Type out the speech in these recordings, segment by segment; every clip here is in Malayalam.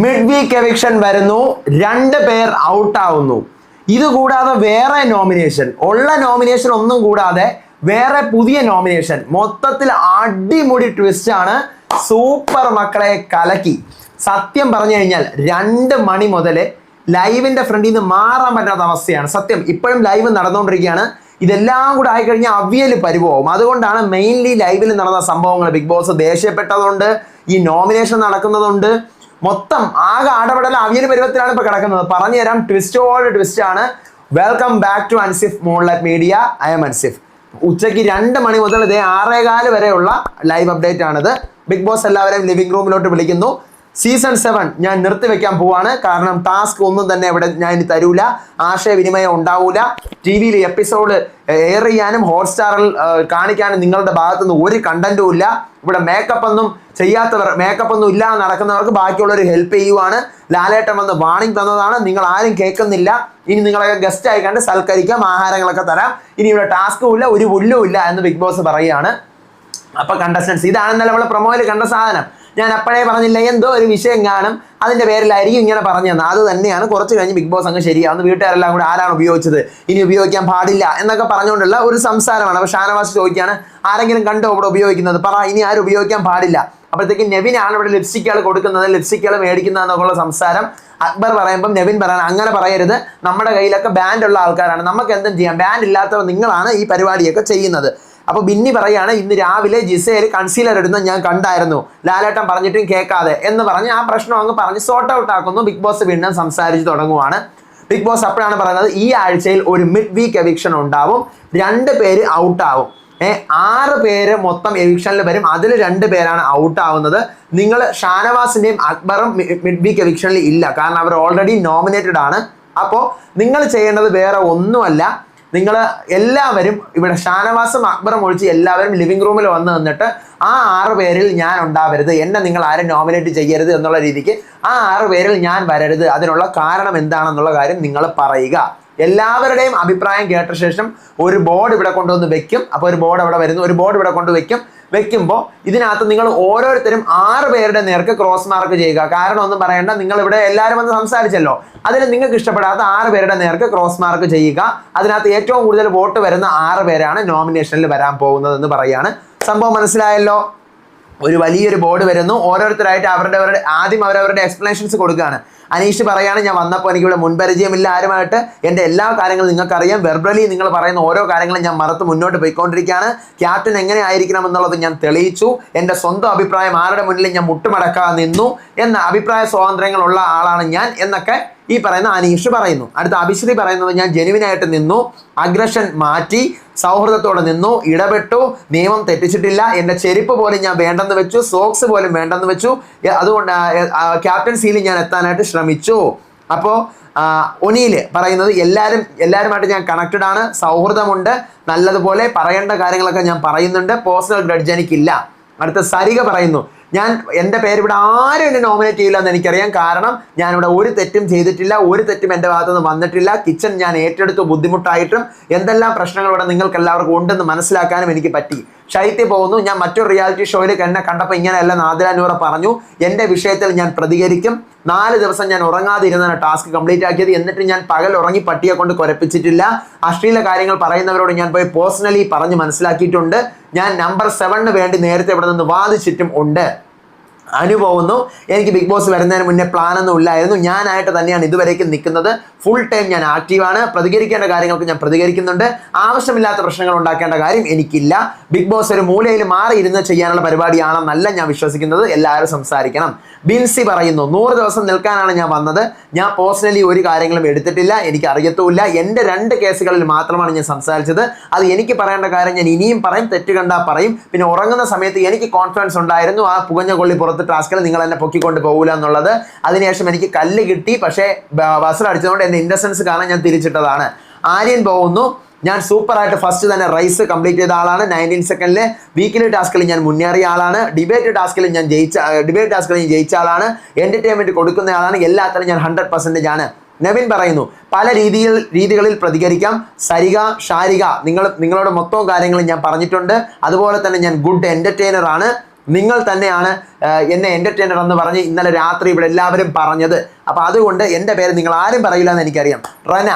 മിഡ് വീക്ക് എവിക്ഷൻ വരുന്നു, 2 പേർ ഔട്ട് ആവുന്നു. ഇത് കൂടാതെ വേറെ നോമിനേഷൻ, ഉള്ള നോമിനേഷൻ ഒന്നും കൂടാതെ വേറെ പുതിയ നോമിനേഷൻ. മൊത്തത്തിൽ അടിമുടി ട്വിസ്റ്റ് ആണ്. സൂപ്പർ മക്കളെ, കലക്കി. സത്യം പറഞ്ഞു കഴിഞ്ഞാൽ 2 മണി മുതൽ ലൈവിന്റെ ഫ്രണ്ടിൽ നിന്ന് മാറാൻ പറ്റാത്ത അവസ്ഥയാണ്. സത്യം ഇപ്പോഴും ലൈവ് നടന്നുകൊണ്ടിരിക്കുകയാണ്. ഇതെല്ലാം കൂടെ ആയിക്കഴിഞ്ഞാൽ അവിയൽ പരിഭവം. അതുകൊണ്ടാണ് മെയിൻലി ലൈവിൽ നടന്ന സംഭവങ്ങൾ, ബിഗ് ബോസ് ദേഷ്യപ്പെട്ടതുകൊണ്ട്, ഈ നോമിനേഷൻ നടക്കുന്നതുകൊണ്ട്, മൊത്തം ആകെ ആടപടല അവിയൽ പരുവത്തിലാണ് ഇപ്പൊ കിടക്കുന്നത്. പറഞ്ഞു തരാം, ട്വിസ്റ്റോട് ട്വിസ്റ്റ് ആണ്. Welcome back to Ansif moonlight media. I am Ansif. ഉച്ചയ്ക്ക് 2 മണി മുതൽ ഇതേ 6:15 വരെയുള്ള ലൈവ് അപ്ഡേറ്റ് ആണിത്. ബിഗ് ബോസ് എല്ലാവരെയും ലിവിംഗ് റൂമിലോട്ട് വിളിക്കുന്നു. സീസൺ 7 ഞാൻ നിർത്തിവെക്കാൻ പോവാണ്. കാരണം ടാസ്ക് ഒന്നും തന്നെ ഇവിടെ ഞാൻ ഇനി തരൂല, ആശയവിനിമയം ഉണ്ടാവൂല. ടി വിയിൽ എപ്പിസോഡ് എയർ ചെയ്യാനും ഹോട്ട്സ്റ്റാറിൽ കാണിക്കാനും നിങ്ങളുടെ ഭാഗത്തുനിന്ന് ഒരു കണ്ടന്റും ഇല്ല. ഇവിടെ മേക്കപ്പ് ഒന്നും ഇല്ലാതെ നടക്കുന്നവർക്ക് ബാക്കിയുള്ളവർ ഹെൽപ്പ് ചെയ്യുവാണ്. ലാലേട്ടൻ വന്ന് വാണിംഗ് തന്നതാണ്, നിങ്ങൾ ആരും കേൾക്കുന്നില്ല. ഇനി നിങ്ങളൊക്കെ ഗസ്റ്റ് ആയി കണ്ട് സൽക്കരിക്കാം, ആഹാരങ്ങളൊക്കെ തരാം. ഇനി ഇവിടെ ടാസ്കും ഇല്ല, ഒരു പുല്ലും ഇല്ല എന്ന് ബിഗ് ബോസ് പറയുകയാണ്. അപ്പൊ കണ്ടസ്റ്റൻസ്, ഇതാണെന്നല്ല നമ്മൾ പ്രൊമോയിൽ കണ്ട സാധനം. ഞാൻ അപ്പോഴേ പറഞ്ഞില്ല, എന്തോ ഒരു വിഷയം കാണും, അതിന്റെ പേരിലായിരിക്കും ഇങ്ങനെ പറഞ്ഞു തന്നെ. അത് തന്നെയാണ്. കുറച്ച് കഴിഞ്ഞ് ബിഗ് ബോസ് അങ്ങ് ശരിയാവുന്നു. വീട്ടുകാരെല്ലാം കൂടെ ആരാണ് ഉപയോഗിച്ചത്, ഇനി ഉപയോഗിക്കാൻ പാടില്ല എന്നൊക്കെ പറഞ്ഞുകൊണ്ടുള്ള ഒരു സംസാരമാണ്. അപ്പൊ ഷാനവാസ് ചോദിക്കുകയാണ്, ആരെങ്കിലും കണ്ടോ ഇവിടെ ഉപയോഗിക്കുന്നത്, പറ, ഇനി ആരും ഉപയോഗിക്കാൻ പാടില്ല. അപ്പോഴത്തേക്കും നെവിനാണ് ഇവിടെ ലിപ്സ്റ്റിക്കുകൾ കൊടുക്കുന്നത്, ലിപ്സ്റ്റിക്കുകൾ മേടിക്കുന്നതെന്നൊക്കെയുള്ള സംസാരം. അക്ബർ പറയുമ്പം നെവിൻ പറയാൻ, അങ്ങനെ പറയരുത്, നമ്മുടെ കയ്യിലൊക്കെ ബാൻഡ് ഉള്ള ആൾക്കാരാണ്, നമുക്ക് എന്തും ചെയ്യാം, ബാൻഡ് ഇല്ലാത്തവർ നിങ്ങളാണ് ഈ പരിപാടിയൊക്കെ ചെയ്യുന്നത്. അപ്പൊ ബിന്നി പറയാണ്, ഇന്ന് രാവിലെ ജിസേൽ കൺസീലർ ഇടുന്നത് ഞാൻ കണ്ടായിരുന്നു, ലാലേട്ടൻ പറഞ്ഞിട്ടും കേൾക്കാതെ എന്ന് പറഞ്ഞ് ആ പ്രശ്നം അങ്ങ് പറഞ്ഞ് സോർട്ട് ഔട്ട് ആക്കുന്നു. ബിഗ് ബോസ് വീണ്ടും സംസാരിച്ച് തുടങ്ങുവാണ്. ബിഗ് ബോസ് അപ്പോഴാണ് പറയുന്നത്, ഈ ആഴ്ചയിൽ ഒരു മിഡ് വീക്ക് എവിക്ഷൻ ഉണ്ടാവും, 2 പേര് ഔട്ട് ആവും. 6 പേര് മൊത്തം എവിക്ഷനിൽ വരും, അതിൽ 2 പേരാണ് ഔട്ട് ആവുന്നത്. നിങ്ങൾ ഷാനവാസിന്റെയും അക്ബറും മിഡ് വീക്ക് എവിക്ഷനിൽ ഇല്ല, കാരണം അവർ ഓൾറെഡി നോമിനേറ്റഡ് ആണ്. അപ്പോൾ നിങ്ങൾ ചെയ്യേണ്ടത് വേറെ ഒന്നുമല്ല, നിങ്ങൾ എല്ലാവരും ഇവിടെ ഷാനവാസും അക്ബറും ഒഴിച്ച് എല്ലാവരും ലിവിംഗ് റൂമിൽ വന്ന് നിന്നിട്ട് ആ 6 പേരിൽ ഞാൻ ഉണ്ടാവരുത്, എന്നെ നിങ്ങൾ ആരും നോമിനേറ്റ് ചെയ്യരുത് എന്നുള്ള രീതിക്ക് ആ 6 പേരിൽ ഞാൻ വരരുത്, അതിനുള്ള കാരണം എന്താണെന്നുള്ള കാര്യം നിങ്ങൾ പറയുക. എല്ലാവരുടെയും അഭിപ്രായം കേട്ട ശേഷം ഒരു ബോർഡ് ഇവിടെ കൊണ്ടുവന്ന് വെക്കും. അപ്പോൾ ഒരു ബോർഡ് അവിടെ വരുന്നു, ഒരു ബോർഡ് ഇവിടെ കൊണ്ട് വെക്കുമ്പോൾ ഇതിനകത്ത് നിങ്ങൾ ഓരോരുത്തരും 6 പേരുടെ നേർക്ക് ക്രോസ് മാർക്ക് ചെയ്യുക. കാരണം ഒന്നും പറയണ്ട, നിങ്ങൾ ഇവിടെ എല്ലാവരും വന്ന് സംസാരിച്ചല്ലോ, അതിൽ നിങ്ങൾക്ക് ഇഷ്ടപ്പെടാത്ത 6 പേരുടെ നേർക്ക് ക്രോസ് മാർക്ക് ചെയ്യുക. അതിനകത്ത് ഏറ്റവും കൂടുതൽ വോട്ട് വരുന്ന 6 പേരാണ് നോമിനേഷനിൽ വരാൻ പോകുന്നതെന്ന് പറയാണ്. സംഭവം മനസ്സിലായല്ലോ? ഒരു വലിയൊരു ബോർഡ് വരുന്നു, ഓരോരുത്തരായിട്ട് ആദ്യം അവരവരുടെ എക്സ്പ്ലനേഷൻസ് കൊടുക്കുകയാണ്. അനീഷ് പറയാണ്, ഞാൻ വന്നപ്പോൾ എനിക്കിവിടെ മുൻപരിചയമില്ല ആരുമായിട്ട്, എൻ്റെ എല്ലാ കാര്യങ്ങളും നിങ്ങൾക്കറിയാം, വെർബലി നിങ്ങൾ പറയുന്ന ഓരോ കാര്യങ്ങളും ഞാൻ മറത്ത് മുന്നോട്ട് പോയിക്കൊണ്ടിരിക്കുകയാണ്, ക്യാപ്റ്റൻ എങ്ങനെ ആയിരിക്കണം എന്നുള്ളത് ഞാൻ തെളിയിച്ചു, എൻ്റെ സ്വന്തം അഭിപ്രായം ആരുടെ മുന്നിൽ ഞാൻ മുട്ടുമടക്കാതെ നിന്നു എന്ന അഭിപ്രായ സ്വാതന്ത്ര്യങ്ങളുള്ള ആളാണ് ഞാൻ എന്നൊക്കെ ഈ പറയുന്ന അനീഷ് പറയുന്നു. അടുത്ത അഭിശ്രീ പറയുന്നത്, ഞാൻ ജെനുവിനായിട്ട് നിന്നു, അഗ്രഷൻ മാറ്റി, സൗഹൃദത്തോടെ നിന്നു, ഇടപെട്ടു, നിയമം തെറ്റിച്ചിട്ടില്ല, എൻ്റെ ചെരുപ്പ് പോലും ഞാൻ വേണ്ടെന്ന് വെച്ചു, സോക്സ് പോലും വേണ്ടെന്ന് വെച്ചു, അതുകൊണ്ട് ക്യാപ്റ്റൻസിയിൽ ഞാൻ എത്താനായിട്ട് ശ്രമിച്ചു. അപ്പോൾ ഒനീൽ പറയുന്നത്, എല്ലാവരുമായിട്ട് ഞാൻ കണക്റ്റഡ് ആണ്, സൗഹൃദമുണ്ട്, നല്ലതുപോലെ പറയേണ്ട കാര്യങ്ങളൊക്കെ ഞാൻ പറയുന്നുണ്ട്, പേഴ്സണൽ ഗ്രഡ്ജ് എനിക്കില്ല. അടുത്ത സരിക പറയുന്നു, എൻ്റെ പേര് ഇവിടെ ആരും എന്നെ നോമിനേറ്റ് ചെയ്യില്ല എന്ന് എനിക്കറിയാം, കാരണം ഞാനിവിടെ ഒരു തെറ്റും ചെയ്തിട്ടില്ല, ഒരു തെറ്റും എൻ്റെ ഭാഗത്തുനിന്ന് വന്നിട്ടില്ല, കിച്ചൺ ഞാൻ ഏറ്റെടുത്തു, ബുദ്ധിമുട്ടായിട്ടും എന്തെല്ലാം പ്രശ്നങ്ങൾ ഇവിടെ നിങ്ങൾക്ക് എല്ലാവർക്കും ഉണ്ടെന്ന് മനസ്സിലാക്കാനും എനിക്ക് പറ്റി. ശൈത്യ പോകുന്നു, ഞാൻ മറ്റൊരു റിയാലിറ്റി ഷോയിൽ എന്നെ കണ്ടപ്പോൾ ഇങ്ങനെയല്ല നാദില നൂറ പറഞ്ഞു, എൻ്റെ വിഷയത്തിൽ ഞാൻ പ്രതികരിക്കും, 4 ദിവസം ഞാൻ ഉറങ്ങാതിരുന്നാണ് ടാസ്ക് കംപ്ലീറ്റ് ആക്കിയത്, എന്നിട്ട് ഞാൻ പകൽ ഉറങ്ങി പട്ടിയെ കൊണ്ട് കുരപ്പിച്ചിട്ടില്ല, അശ്ലീല കാര്യങ്ങൾ പറയുന്നവരോട് ഞാൻ പോയി പേഴ്സണലി പറഞ്ഞ് മനസ്സിലാക്കിയിട്ടുണ്ട്, ഞാൻ നമ്പർ 7 വേണ്ടി നേരത്തെ ഇവിടെ നിന്ന് വാദിച്ചിട്ടും ഉണ്ട്. അനുഭവന്നു, എനിക്ക് ബിഗ് ബോസ് വരുന്നതിന് മുന്നേ പ്ലാനൊന്നും ഇല്ലായിരുന്നു, ഞാനായിട്ട് തന്നെയാണ് ഇതുവരേക്കും നിൽക്കുന്നത്, ഫുൾ ടൈം ഞാൻ ആക്റ്റീവാണ്, പ്രതികരിക്കേണ്ട കാര്യങ്ങൾക്ക് ഞാൻ പ്രതികരിക്കുന്നുണ്ട്, ആവശ്യമില്ലാത്ത പ്രശ്നങ്ങൾ ഉണ്ടാക്കേണ്ട കാര്യം എനിക്കില്ല, ബിഗ് ബോസ് ഒരു മൂലയിൽ മാറി ഇരുന്ന് ചെയ്യാനുള്ള പരിപാടിയാണെന്നല്ല ഞാൻ വിശ്വസിക്കുന്നത്, എല്ലാവരും സംസാരിക്കണം. ബിൻസി പറയുന്നു, 100 ദിവസം നിൽക്കാനാണ് ഞാൻ വന്നത്, ഞാൻ പേഴ്സണലി ഒരു കാര്യങ്ങളും എടുത്തിട്ടില്ല, എനിക്ക് അറിയത്തുമില്ല, എൻ്റെ 2 കേസുകളിൽ മാത്രമാണ് ഞാൻ സംസാരിച്ചത്, അത് എനിക്ക് പറയേണ്ട കാര്യം ഞാൻ ഇനിയും പറയും, തെറ്റ് കണ്ടാൽ പറയും, പിന്നെ ഉറങ്ങുന്ന സമയത്ത് എനിക്ക് കോൺഫിഡൻസ് ഉണ്ടായിരുന്നു, ആ പുകഞ്ഞ കൊള്ളി പുറത്ത് ടാസ്കിൽ നിങ്ങൾ എന്നെ പൊക്കിക്കൊണ്ട് പോകില്ല എന്നുള്ളത്, അതിനുശേഷം എനിക്ക് കല്ല് കിട്ടി, പക്ഷേ ബസർ അടിച്ചതുകൊണ്ട് എൻ്റെ ഇൻഡസെൻസ് കാണാൻ ഞാൻ തിരിച്ചിട്ടതാണ്. ആര്യൻ പോകുന്നു, ഞാൻ സൂപ്പറായിട്ട് ഫസ്റ്റ് തന്നെ റൈസ് കംപ്ലീറ്റ് ചെയ്ത ആളാണ്, 19 സെക്കൻഡിൽ വീക്കിലി ടാസ്കിൽ ഞാൻ മുന്നേറിയ ആളാണ്, ഡിബേറ്റ് ടാസ്കിൽ ഞാൻ ജയിച്ച ആളാണ്, എൻ്റർടൈൻമെൻറ്റ് കൊടുക്കുന്ന ആളാണ്, എല്ലാത്തിലും ഞാൻ 100% ആണ്. നെവിൻ പറയുന്നു, പല രീതികളിൽ പ്രതികരിക്കാം, സരിക, ഷാരിക, നിങ്ങളോട് മൊത്തം കാര്യങ്ങളും ഞാൻ പറഞ്ഞിട്ടുണ്ട്, അതുപോലെ തന്നെ ഞാൻ ഗുഡ് എൻ്റർടൈനർ ആണ്, നിങ്ങൾ തന്നെയാണ് എന്നെ എൻ്റർടൈനർ എന്ന് പറഞ്ഞ് ഇന്നലെ രാത്രി ഇവിടെ എല്ലാവരും പറഞ്ഞത്. അപ്പോൾ അതുകൊണ്ട് എൻ്റെ പേര് നിങ്ങൾ ആരും പറയില്ല എന്ന് എനിക്കറിയാം. റന,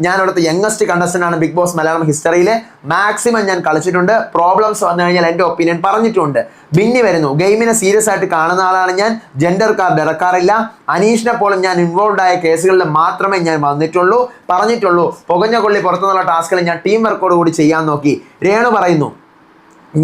ഞാൻ ഇവിടുത്തെ യങ്ങസ്റ്റ് കണ്ടസ്റ്റൻ്റ് ആണ് ബിഗ് ബോസ് മലയാളം ഹിസ്റ്ററിയിൽ. മാക്സിമം ഞാൻ കളിച്ചിട്ടുണ്ട്. പ്രോബ്ലംസ് വന്നു കഴിഞ്ഞാൽ എൻ്റെ ഒപ്പീനിയൻ പറഞ്ഞിട്ടുണ്ട്. ബിന്നി വരുന്നു, ഗെയിമിനെ സീരിയസ് ആയിട്ട് കാണുന്ന ആളാണ് ഞാൻ. ജെൻഡർ കാർഡ് ഇറക്കാറില്ല. അനീഷിനെ പോലും ഞാൻ ഇൻവോൾവ് ആയ കേസുകളിൽ മാത്രമേ ഞാൻ പറഞ്ഞിട്ടുള്ളൂ. പുകഞ്ഞ കൊള്ളി പുറത്തുനിന്നുള്ള ടാസ്കുകൾ ഞാൻ ടീം വർക്കോട് കൂടി ചെയ്യാൻ നോക്കി. രേണു പറയുന്നു,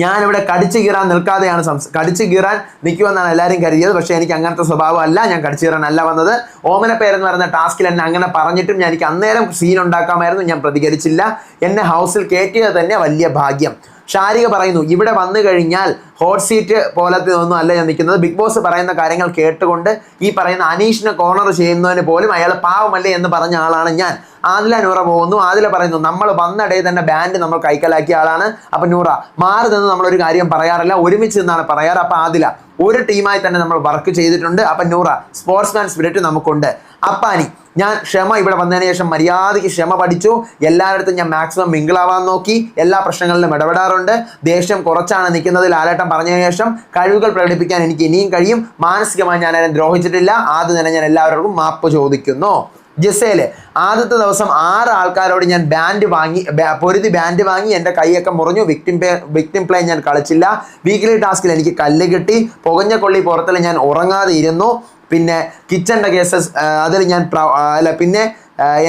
ഞാനിവിടെ കടിച്ചു കീറാൻ നിൽക്കാതെയാണ് കടിച്ചു കീറാൻ നിൽക്കുമെന്നാണ് എല്ലാവരും കരുതിയത്. പക്ഷേ എനിക്ക് അങ്ങനത്തെ സ്വഭാവമല്ല. ഞാൻ കടിച്ചു കീറാനല്ല വന്നത്. ഓമന പേരെന്ന് പറയുന്ന ടാസ്കിൽ എന്നെ അങ്ങനെ പറഞ്ഞിട്ടും എനിക്ക് അന്നേരം സീൻ ഉണ്ടാക്കാമായിരുന്നു. ഞാൻ പ്രതികരിച്ചില്ല. എന്നെ ഹൗസിൽ കയറ്റിയത് തന്നെ വലിയ ഭാഗ്യം. ഷാരിക പറയുന്നു, ഇവിടെ വന്നു കഴിഞ്ഞാൽ ഹോട്ട് സീറ്റ് പോലത്തെ ഒന്നും അല്ല ഞാൻ നിൽക്കുന്നത്. ബിഗ് ബോസ് പറയുന്ന കാര്യങ്ങൾ കേട്ടുകൊണ്ട് ഈ പറയുന്ന അനീഷിനെ കോർണർ ചെയ്യുന്നതിന് പോലും അയാൾ പാവമല്ലേ എന്ന് പറഞ്ഞ ആളാണ് ഞാൻ. ആദില നൂറ പോകുന്നു. ആദില പറയുന്നു, നമ്മൾ വന്നിടയിൽ തന്നെ ബാൻഡ് നമ്മൾ കൈക്കലാക്കിയ ആളാണ്. അപ്പം നൂറ മാറി നിന്ന് നമ്മളൊരു കാര്യം പറയാറില്ല, ഒരുമിച്ച് നിന്നാണ് പറയാറ്. അപ്പം ആദില, ഒരു ടീമായി തന്നെ നമ്മൾ വർക്ക് ചെയ്തിട്ടുണ്ട്. അപ്പം നൂറ, സ്പോർട്സ്മാൻ സ്പിരിറ്റ് നമുക്കുണ്ട്. അപ്പാനി, ഞാൻ ക്ഷമ ഇവിടെ വന്നതിന് ശേഷം മര്യാദയ്ക്ക് ക്ഷമ പഠിച്ചു. എല്ലായിടത്തും ഞാൻ മാക്സിമം മിങ്കിളാവാൻ നോക്കി. എല്ലാ പ്രശ്നങ്ങളിലും ഇടപെടാറുണ്ട്. ദേഷ്യം കുറച്ചാണ് നിൽക്കുന്നത്. ലാലേട്ടൻ പറഞ്ഞതിന് ശേഷം കഴിവുകൾ പ്രകടിപ്പിക്കാൻ എനിക്ക് ഇനിയും കഴിയും. മാനസികമായി ഞാൻ ആരും ദ്രോഹിച്ചിട്ടില്ല. ആദ്യം തന്നെ ഞാൻ എല്ലാവർക്കും മാപ്പ് ചോദിക്കുന്നു. ജിസേല്, ആദ്യത്തെ ദിവസം 6 ആൾക്കാരോട് ഞാൻ പൊരുതി ബാൻഡ് വാങ്ങി. എൻ്റെ കൈയൊക്കെ മുറിഞ്ഞു. വിക്ടിം പ്ലേ ഞാൻ കളിച്ചില്ല. വീക്ക്ലി ടാസ്കിൽ എനിക്ക് കല്ല് കിട്ടി. പുകഞ്ഞ കൊള്ളി പുറത്തിൽ ഞാൻ ഉറങ്ങാതെ ഇരുന്നു. പിന്നെ കിച്ചൻ്റെ കേസസ് അതിൽ ഞാൻ പിന്നെ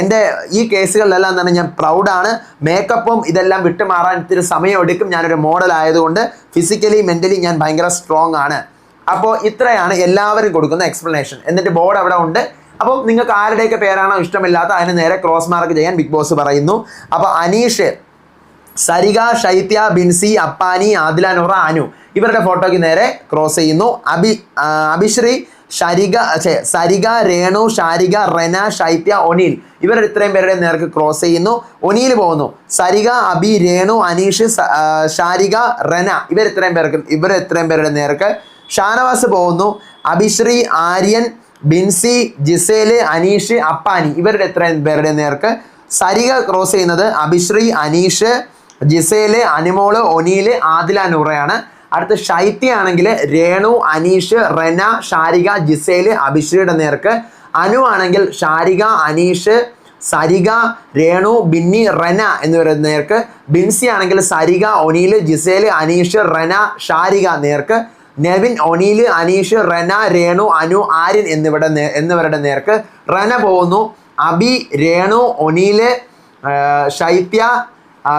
എൻ്റെ ഈ കേസുകളിലെല്ലാം തന്നെ ഞാൻ പ്രൗഡാണ്. മേക്കപ്പും ഇതെല്ലാം വിട്ടുമാറാൻ ഇത്തിരി സമയം എടുക്കും. ഞാനൊരു മോഡൽ ആയതുകൊണ്ട് ഫിസിക്കലി മെൻ്റലി ഞാൻ ഭയങ്കര സ്ട്രോങ് ആണ്. അപ്പോൾ ഇത്രയാണ് എല്ലാവരും കൊടുക്കുന്ന എക്സ്പ്ലനേഷൻ. എന്നിട്ട് ബോർഡ് അവിടെ ഉണ്ട്. അപ്പോൾ നിങ്ങൾക്ക് ആരുടെയൊക്കെ പേരാണോ ഇഷ്ടമില്ലാത്ത അതിന് നേരെ ക്രോസ് മാർക്ക് ചെയ്യാൻ ബിഗ് ബോസ് പറയുന്നു. അപ്പോൾ അനീഷ്, സരിക, ശൈത്യ, ബിൻസി, അപ്പാനി, ആദില നൂറ, അനു ഇവരുടെ ഫോട്ടോയ്ക്ക് നേരെ ക്രോസ് ചെയ്യുന്നു. അഭിശ്രീ, സരിക, രേണു, ഷാരിക, റെന, ശൈത്യ, ഒനീൽ ഇവരുടെ ഇത്രയും പേരുടെ നേർക്ക് ക്രോസ് ചെയ്യുന്നു. ഒനീൽ പോകുന്നു. സരിക, അബി, രേണു, അനീഷ്, ഷാരിക, റെന ഇവർ ഇത്രയും പേരുടെ നേർക്ക്. ഷാനവാസ് പോകുന്നു. അഭിശ്രീ, ആര്യൻ, ബിൻസി, ജിസേല്, അനീഷ്, അപ്പാനി ഇവരുടെ എത്രയും പേരുടെ നേർക്ക്. സരിക ക്രോസ് ചെയ്യുന്നത് അഭിശ്രീ, അനീഷ്, ജിസേല്, അനിമോള്, ഒനീല്, ആദില നൂറയാണ്. അടുത്ത ശൈത്യ ആണെങ്കിൽ രേണു, അനീഷ്, റെന, ഷാരിക, ജിസേല്, അഭിശ്രീയുടെ നേർക്ക്. അനു ആണെങ്കിൽ ഷാരിക, അനീഷ്, സരിക, രേണു, ബിന്നി, റെന എന്നിവരുടെ നേർക്ക്. ബിൻസി ആണെങ്കിൽ സരിക, ഒനീല്, ജിസേല്, അനീഷ്, റെന, ഷാരിക നേർക്ക്. നെവിൻ, ഒനീല്, അനീഷ്, റെന, രേണു, അനു, ആര്യൻ എന്നിവരുടെ നേർക്ക്. റെന പോകുന്നു. അബി, രേണു, ഒനീല്, ശൈത്യ,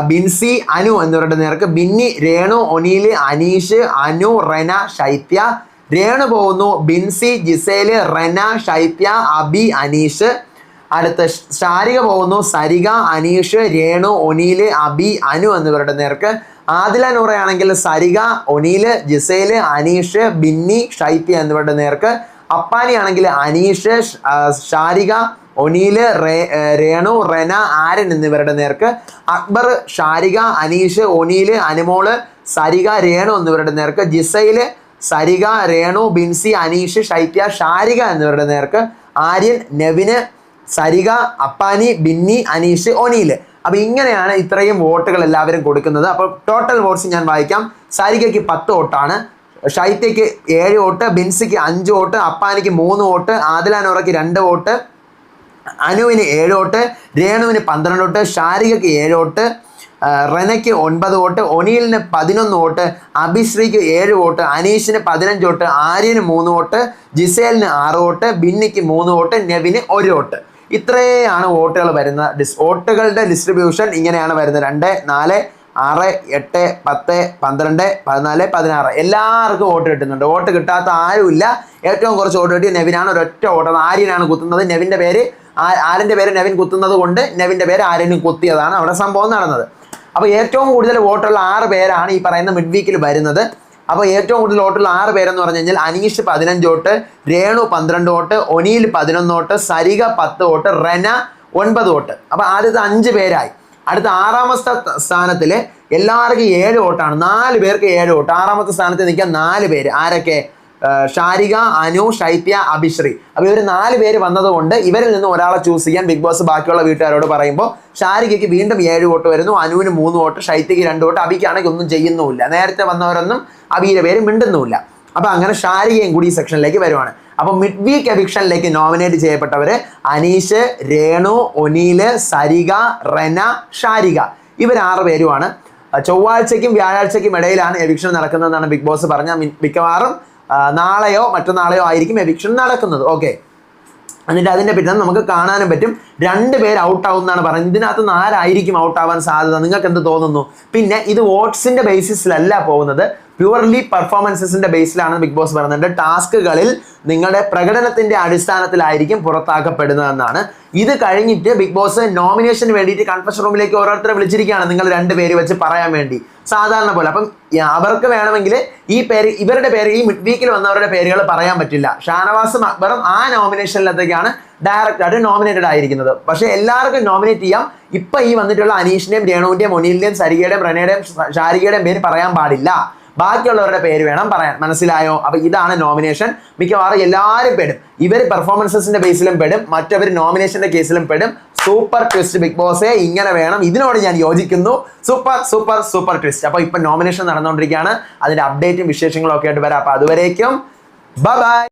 ബിൻസി, അനു എന്നിവരുടെ നേർക്ക്. ബിന്നി, രേണു, ഒനീല്, അനീഷ്, അനു, റെന, ശൈത്യ. രേണു പോകുന്നു. ബിൻസി, ജിസേല്, റെന, ശൈത്യ, അബി, അനീഷ്. അടുത്ത ഷാരിക പോകുന്നു. സരിക, അനീഷ്, രേണു, ഒനീല്, അബി, അനു എന്നിവരുടെ നേർക്ക്. ആദില നൂറയാണെങ്കിൽ സരിക, ഒനീല്, ജിസേല്, അനീഷ്, ബിന്നി, ശൈത്യ എന്നിവരുടെ നേർക്ക്. അപ്പാനി ആണെങ്കിൽ അനീഷ്, ഷാരിക, ഒനീല്, രേണു, റെന, ആര്യൻ എന്നിവരുടെ നേർക്ക്. അക്ബർ, ഷാരിക, അനീഷ്, ഒനീല്, അനുമോള്, സരിക, രേണു എന്നിവരുടെ നേർക്ക്. ജിസയില്, സരിക, രേണു, ബിൻസി, അനീഷ്, ശൈത്യ, ഷാരിക എന്നിവരുടെ നേർക്ക്. ആര്യൻ, നെവിന്, സരിക, അപ്പാനി, ബിന്നി, അനീഷ്, ഒനീല്. അപ്പോൾ ഇങ്ങനെയാണ് ഇത്രയും വോട്ടുകൾ എല്ലാവരും കൊടുക്കുന്നത്. അപ്പോൾ ടോട്ടൽ വോട്ട്സ് ഞാൻ വായിക്കാം. സരികയ്ക്ക് 10 വോട്ടാണ്, ഷൈത്യയ്ക്ക് 7 വോട്ട്, ബിൻസിക്ക് 5 വോട്ട്, അപ്പാനിക്ക് 3 വോട്ട്, ആദില നൂറയ്ക്ക് 2 വോട്ട്, അനുവിന് 7 വോട്ട്, രേണുവിന് 12 വോട്ട്, ഷാരികയ്ക്ക് 7 വോട്ട്, റെനയ്ക്ക് 9 വോട്ട്, ഒനീലിന് 11 വോട്ട്, അഭിശ്രീക്ക് 7 വോട്ട്, അനീഷിന് 15 വോട്ട്, ആര്യന് 3 വോട്ട്, ജിസേലിന് 6 വോട്ട്, ബിന്നിക്ക് 3 വോട്ട്, നെവിന് 1 വോട്ട്. ഇത്രയാണ് വോട്ടുകൾ വരുന്ന വോട്ടുകളുടെ ഡിസ്ട്രിബ്യൂഷൻ ഇങ്ങനെയാണ് വരുന്നത്. 2, 4, 6, 8, 10, 12, 14, 16 എല്ലാവർക്കും വോട്ട് കിട്ടുന്നുണ്ട്. വോട്ട് കിട്ടാത്ത ആരുമില്ല. ഏറ്റവും കുറച്ച് വോട്ട് കിട്ടിയ നെവിനാണ്. ഒരൊറ്റ വോട്ട്, അത് ആര്യനാണ് കുത്തുന്നത്. നെവിൻ്റെ പേര് ആര്യൻ്റെ പേര് നെവിൻ കുത്തുന്നത് കൊണ്ട് നെവിൻ്റെ പേര് ആര്യനും കുത്തിയതാണ് അവിടെ സംഭവം നടന്നത്. അപ്പോൾ ഏറ്റവും കൂടുതൽ വോട്ടുള്ള 6 പേരാണ് ഈ പറയുന്ന മിഡ് വീക്കിൽ വരുന്നത്. അപ്പോൾ ഏറ്റവും കൂടുതൽ വോട്ടുള്ള 6 പേരെന്ന് പറഞ്ഞു കഴിഞ്ഞാൽ Aneesh 15 vote, Renu 12 vote, O'Neill 11 vote, Sarika 10 vote, Rena 9 vote. അപ്പോൾ ആദ്യത്തെ 5 പേരായി. അടുത്ത 6ാമത്തെ സ്ഥാനത്തിൽ എല്ലാവർക്കും 7 വോട്ടാണ്. 4 പേർക്ക് 7 വോട്ട്. 6ാമത്തെ സ്ഥാനത്ത് നിൽക്കാൻ 4 പേര്. ആരൊക്കെ? ഷാരിക, അനു, ശൈത്യ, അഭിശ്രീ. അപ്പൊ ഇവർ 4 പേര് വന്നതുകൊണ്ട് ഇവരിൽ നിന്ന് ഒരാളെ ചൂസ് ചെയ്യാൻ ബിഗ് ബോസ് ബാക്കിയുള്ള വീട്ടുകാരോട് പറയുമ്പോൾ ഷാരികയ്ക്ക് വീണ്ടും 7 വോട്ട് വരുന്നു, അനുവിന് 3 വോട്ട്, ശൈത്യക്ക് 2 വോട്ട്, അഭിക്കാണെങ്കിൽ ഒന്നും ചെയ്യുന്നുമില്ല. നേരത്തെ വന്നവരൊന്നും അഭിയുടെ പേര് മിണ്ടുന്നുമില്ല. അപ്പൊ അങ്ങനെ ഷാരികയും കൂടി ഈ സെക്ഷനിലേക്ക് വരുവാണ്. അപ്പൊ മിഡ് വീക്ക് എവിക്ഷനിലേക്ക് നോമിനേറ്റ് ചെയ്യപ്പെട്ടവര് അനീഷ്, രേണു, ഒനീല്, സരിക, റെന, ഷാരിക, ഇവർ 6 പേരുമാണ്. ചൊവ്വാഴ്ചയ്ക്കും വ്യാഴാഴ്ചയ്ക്കും ഇടയിലാണ് എവിക്ഷൻ നടക്കുന്നതെന്നാണ് ബിഗ് ബോസ് പറഞ്ഞ. മിക്കവാറും നാളെയോ മറ്റന്നാളെയോ ആയിരിക്കും എവിക്ഷൻ നടക്കുന്നത്. ഓക്കെ, എന്നിട്ട് അതിന്റെ പിറ്റേന്ന് നമുക്ക് കാണാനും പറ്റും 2 പേര് ഔട്ട് ആവും എന്നാണ് പറയുന്നത്. ഇതിനകത്ത് 4 ആയിരിക്കും ഔട്ട് ആവാൻ സാധ്യത. നിങ്ങൾക്ക് എന്ത് തോന്നുന്നു? പിന്നെ ഇത് വോട്ട്സിന്റെ ബേസിസിലല്ല പോകുന്നത്, പ്യുവർലി പെർഫോമൻസസിന്റെ ബേസിലാണ് ബിഗ് ബോസ് പറയുന്നത്. ടാസ്കുകളിൽ നിങ്ങളുടെ പ്രകടനത്തിന്റെ അടിസ്ഥാനത്തിലായിരിക്കും പുറത്താക്കപ്പെടുന്നതെന്നാണ്. ഇത് കഴിഞ്ഞിട്ട് ബിഗ് ബോസ് നോമിനേഷന് വേണ്ടിയിട്ട് കൺഫഷൻ റൂമിലേക്ക് ഓരോരുത്തരെ വിളിച്ചിരിക്കുകയാണ്, നിങ്ങൾ 2 പേര് വെച്ച് പറയാൻ വേണ്ടി, സാധാരണ പോലെ. അപ്പം അവർക്ക് വേണമെങ്കിൽ ഇവരുടെ പേര്, ഈ മിഡ് വീക്കിൽ വന്നവരുടെ പേരുകൾ പറയാൻ പറ്റില്ല. ഷാനവാസും അക്ബറും ആ നോമിനേഷനിലത്തേക്കാണ് ഡയറക്റ്റ് ആയിട്ട് നോമിനേറ്റഡ് ആയിരിക്കുന്നത്. പക്ഷെ എല്ലാവർക്കും നോമിനേറ്റ് ചെയ്യാം. ഇപ്പൊ ഈ വന്നിട്ടുള്ള അനീഷിന്റെയും, രേണുവിന്റെയും, ഒനീലിന്റെയും, സരികയുടെയും, റെനയുടെയും, ഷാരികയുടെയും പേര് പറയാൻ പാടില്ല. ബാക്കിയുള്ളവരുടെ പേര് വേണം പറയാൻ. മനസ്സിലായോ? അപ്പൊ ഇതാണ് നോമിനേഷൻ. മിക്കവാറും എല്ലാവരും പെടും. ഇവർ പെർഫോമൻസസിന്റെ ബേസിലും പെടും, മറ്റവർ നോമിനേഷന്റെ കേസിലും പെടും. സൂപ്പർ ട്വിസ്റ്റ് ബിഗ് ബോസേ, ഇങ്ങനെ വേണം. ഇതിനോട് ഞാൻ യോജിക്കുന്നു. Super super super twist. അപ്പൊ ഇപ്പൊ നോമിനേഷൻ നടന്നുകൊണ്ടിരിക്കുകയാണ്. അതിന്റെ അപ്ഡേറ്റും വിശേഷങ്ങളും ഒക്കെ ആയിട്ട് വരാം. അപ്പൊ അതുവരേക്കും ബൈ ബൈ.